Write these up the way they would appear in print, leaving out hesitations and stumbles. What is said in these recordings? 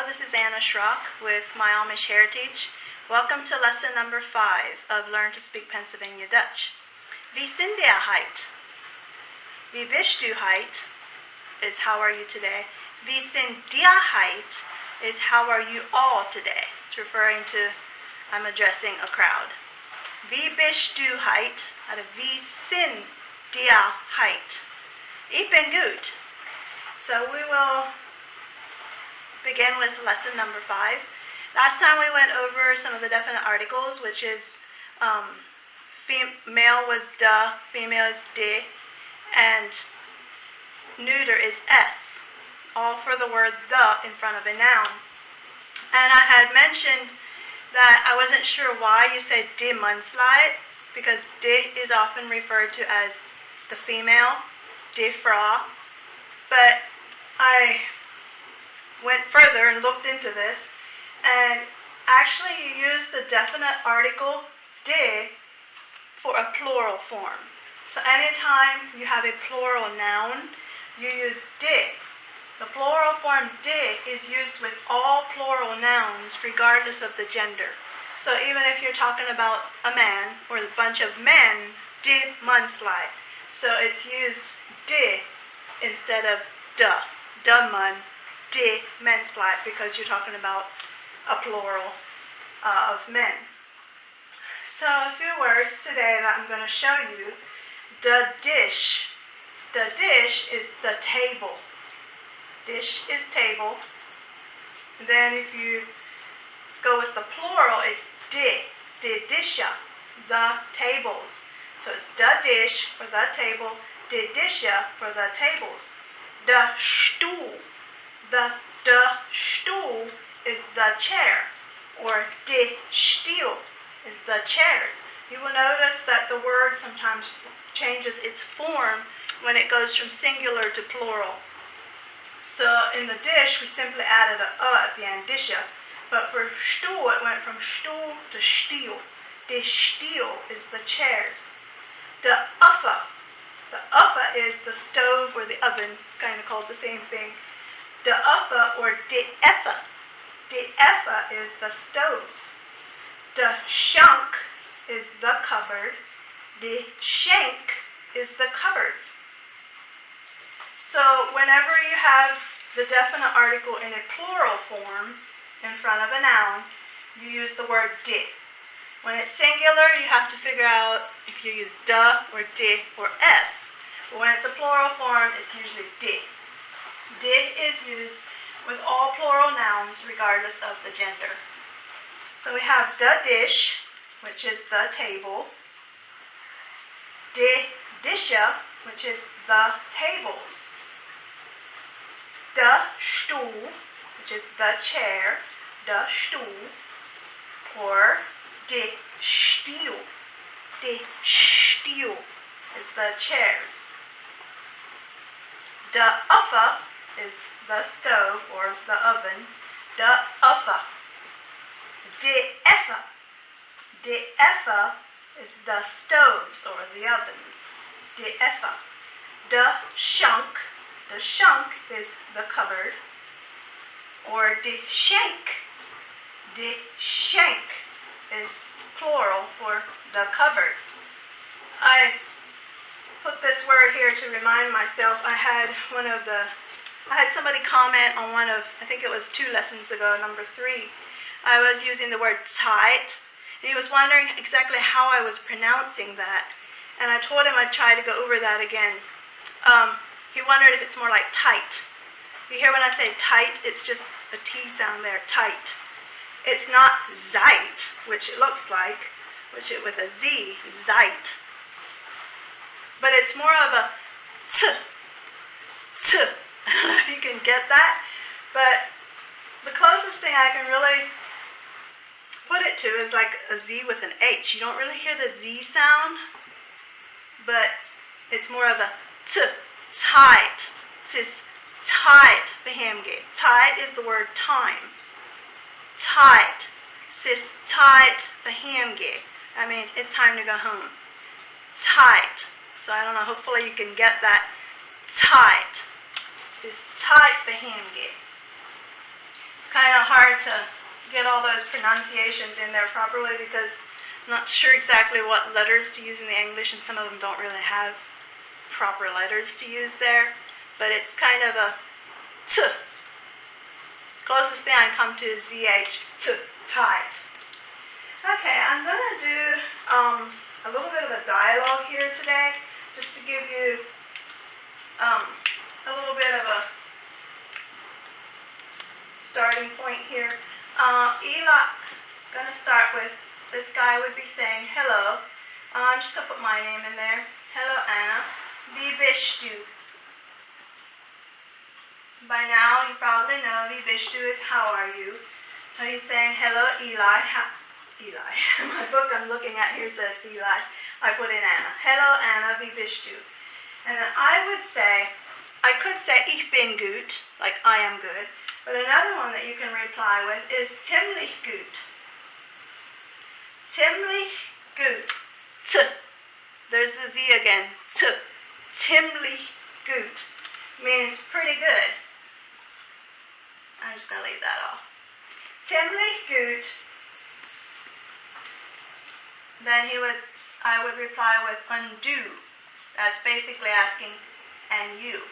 this is Anna Schrock with My Amish Heritage. Welcome to lesson number 5 of Learn to Speak Pennsylvania Dutch. Wie sind ihr heute? Wie bist du heute is how are you today. Wie sind dir heute is how are you all today. It's referring to I'm addressing a crowd. Wie bist du heute? Wie sind dir heute? Ich bin gut. So we will begin with lesson number 5. Last time we went over some of the definite articles, which is male was da, female is de, and neuter is s, all for the word the in front of a noun. And I had mentioned that I wasn't sure why you said de mannsleit, because de is often referred to as the female, de Frau, but I went further and looked into this, and actually you use the definite article de for a plural form. So anytime you have a plural noun, you use de. The plural form de is used with all plural nouns regardless of the gender. So even if you're talking about a man or a bunch of men, de mannsleit. So it's used de instead of de man, de mannsleit, because you're talking about a plural of men. So a few words today that I'm going to show you. The dish. The dish is the table. Dish is table. And then if you go with the plural, it's de disha, the tables. So it's the dish for the table, de disha for the tables. The stool. The stool is the chair, or de Stiel is the chairs. You will notice that the word sometimes changes its form when it goes from singular to plural. So in the dish, we simply added a at the end, disha. But for stool, it went from stool to Stiel. De Stiel is the chairs. The uffa. The uffa is the stove or the oven, kind of called the same thing. De uffa or de effa. De effa is the stoves. De shank is the cupboard. De shank is the cupboards. So whenever you have the definite article in a plural form in front of a noun, you use the word de. When it's singular, you have to figure out if you use de or de or s. But when it's a plural form, it's usually de. De is used with all plural nouns regardless of the gender. So we have the dish, which is the table. De disha, which is the tables. De stoel, which is the chair, de stoel. Or de Stiel. De Stiel is the chairs. De uffa is the stove or the oven. De uffa. De effa. De effa is the stoves or the ovens. De effa. De shank. The shank is the cupboard. Or de shank. De shank is plural for the cupboards. I put this word here to remind myself. I had somebody comment on one of, I think it was 2 lessons ago, number 3. I was using the word Zeit, and he was wondering exactly how I was pronouncing that. And I told him I'd try to go over that again. He wondered if it's more like tight. You hear when I say tight, it's just a T sound there, tight. It's not Zeit, which it looks like, which it with a Z, Zeit. But it's more of a T. I don't know if you can get that, but the closest thing I can really put it to is like a Z with an H. You don't really hear the Z sound, but it's more of a T. Zeit. It says Zeit behemge. Zeit is the word time. Zeit. It says Zeit behemge. That means it's time to go home. Zeit. So I don't know, hopefully you can get that. Zeit. It says Zeit behemge. It's kind of hard to get all those pronunciations in there properly because I'm not sure exactly what letters to use in the English, and some of them don't really have proper letters to use there. But it's kind of a t. Closest thing I come to is ZH, t, tight. Okay, I'm going to do a little bit of a dialogue here today, just to give you a little bit of a starting point here. Eli, going to start with, this guy would be saying, hello. I'm just going to put my name in there. Hello, Anna. Wie bist du? By now, you probably know wie bist du is how are you. So he's saying, hello, Eli. Eli. My book I'm looking at here says Eli. I put in Anna. Hello, Anna, wie bist du? And then I could say ich bin gut, like I am good. But another one that you can reply with is ziemlich gut. Ziemlich gut. T. There's the Z again. T. Ziemlich gut means pretty good. I'm just going to leave that off. Ziemlich gut. Then I would reply with und du. That's basically asking, and you.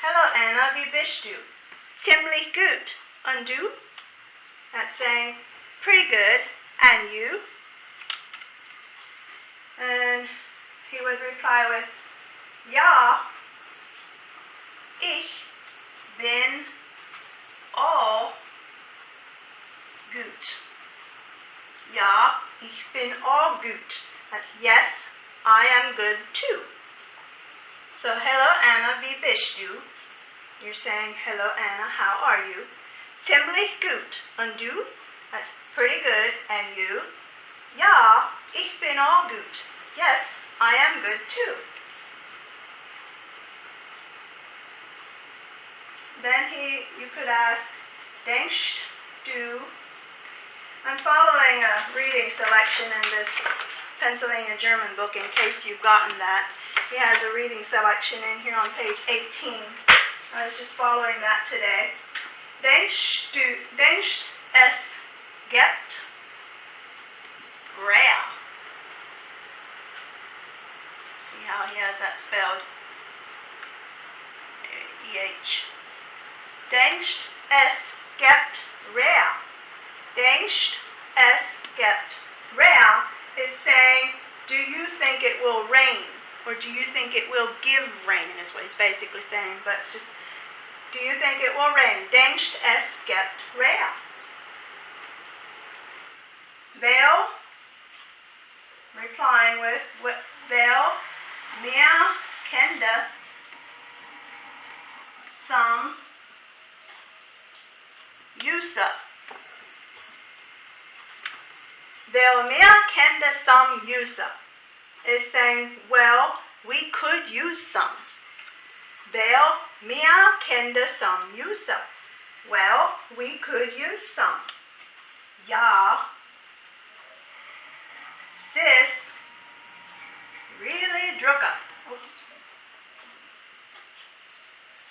Hello, Anna, wie bist du? Ziemlich gut. Und du? That's saying pretty good. And you? And he would reply with, ja, ich bin all gut. Ja, ich bin all gut. That's yes, I am good too. So, hello Anna, wie bist du? You're saying, hello Anna, how are you? Ziemlich gut. Und du? That's pretty good. And you? Ja, ich bin all gut. Yes, I am good too. Then you could ask, denkst du? I'm following a reading selection in this Pennsylvania German book in case you've gotten that. He has a reading selection in here on page 18. I was just following that today. Denkst es gibt real. See how he has that spelled? E-H. Denkst es gibt real. Denkst es gibt real is saying, do you think it will rain? Or do you think it will give rain is what he's basically saying. But it's just, do you think it will rain? Denkst es gibt real. They'll, replying with, they'll, mir Kinder, some use up. They'll mir Kinder some use up. Is saying, well, we could use some. They'll mir Kinder some use up. Well, we could use some. Ja, sis, really drucka. Oops.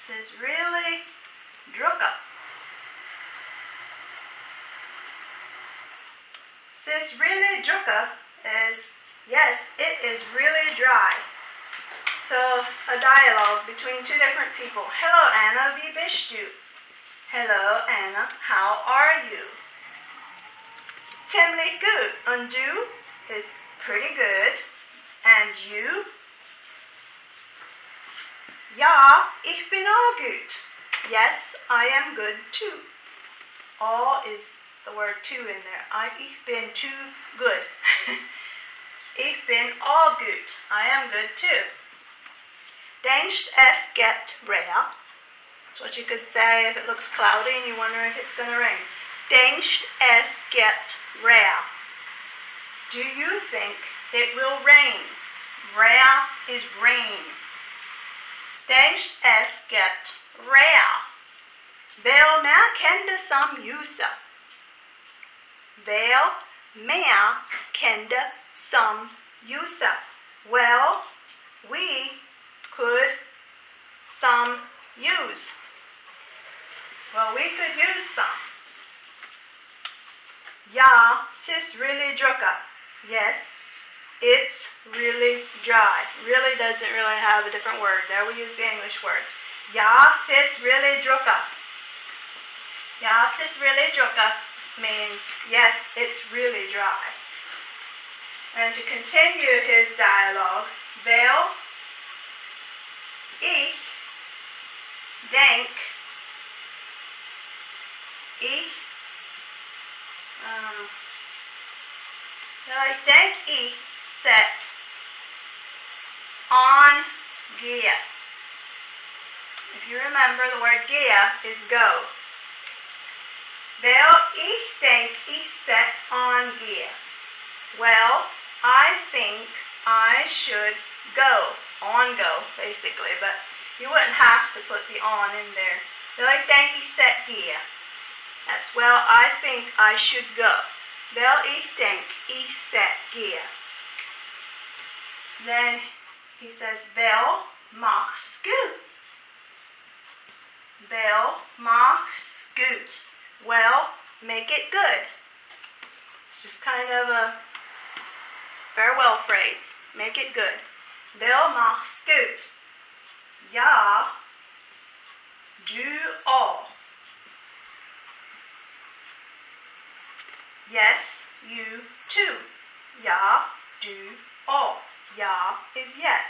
Sis, really drucka. Sis, really drucka is, yes, it is really dry. So, a dialogue between two different people. Hello, Anna, wie bist du? Hello, Anna, how are you? Ziemlich gut. Und du is pretty good. And you? Ja, ich bin all gut. Yes, I am good too. All is the word too in there. Ich bin too good. Ich bin all gut. I am good too. Denkst es gibt real. That's what you could say if it looks cloudy and you wonder if it's going to rain. Denkst es gibt real. Do you think it will rain? Real is rain. Denkst es gibt real. Will mehr Kinder some use up? Will mehr Kinder some use up? Well, we could some use. Well, we could use some. Ja, es ist really drucker. Yes, it's really dry. Really doesn't really have a different word. There we use the English word. Ja, es ist really drucker. Ja, es ist really drucker means yes, it's really dry. And to continue his dialogue, wel, ich denk, ich ik denk ich set on gehe. If you remember, the word gehe is go. Wel, ich denk ich set on gehe. Well, I think I should go. On go, basically, but you wouldn't have to put the on in there. Wel, ik denk ich set gehe. That's well, I think I should go. Wel, ich denk ich set gehe. Then he says, wel, mach's gut. Wel, mach's gut. Well, make it good. It's just kind of a farewell phrase. Make it good. Wel, mach's gut. Ja, du all. Yes, you too. Ja, du all. Ja is yes.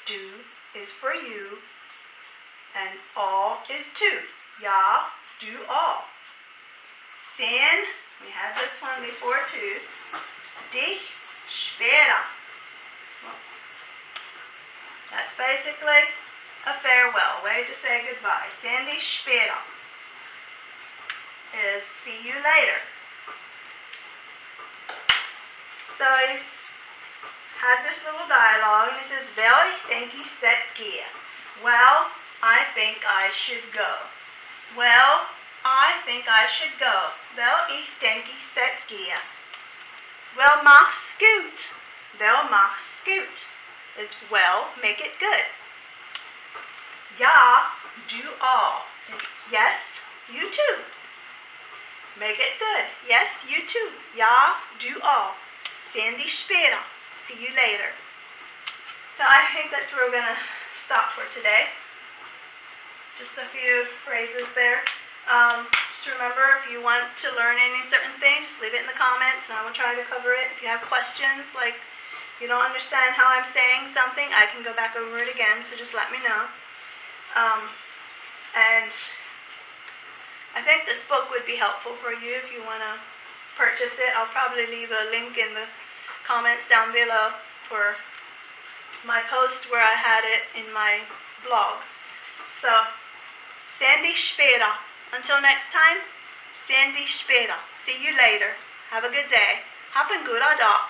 Du is for you. And all is two. Ja, du all. Sehen, we had this one before too. Dich später. Well, that's basically a farewell, way to say goodbye. Sehen dich später is see you later. So he's had this little dialogue, and he says, wel, ich denk ich set gehe. Well, I think I should go. Well, I think I should go. Wel, ich denk ich set gehe. Well, mach's gut. Wel, mach's gut is well, make it good. Ja, du all is yes, you too. Make it good. Yes, you too. Ja, du all. Sehen dich später. See you later. So I think that's where we're going to stop for today. Just a few phrases there. Just remember, if you want to learn any certain thing, just leave it in the comments and I will try to cover it. If you have questions, like you don't understand how I'm saying something, I can go back over it again, so just let me know. And I think this book would be helpful for you if you want to purchase it. I'll probably leave a link in the comments down below for my post where I had it in my blog. So, sehen dich später. Until next time, sehen dich später. See you later. Have a good day. Hab en goda dag.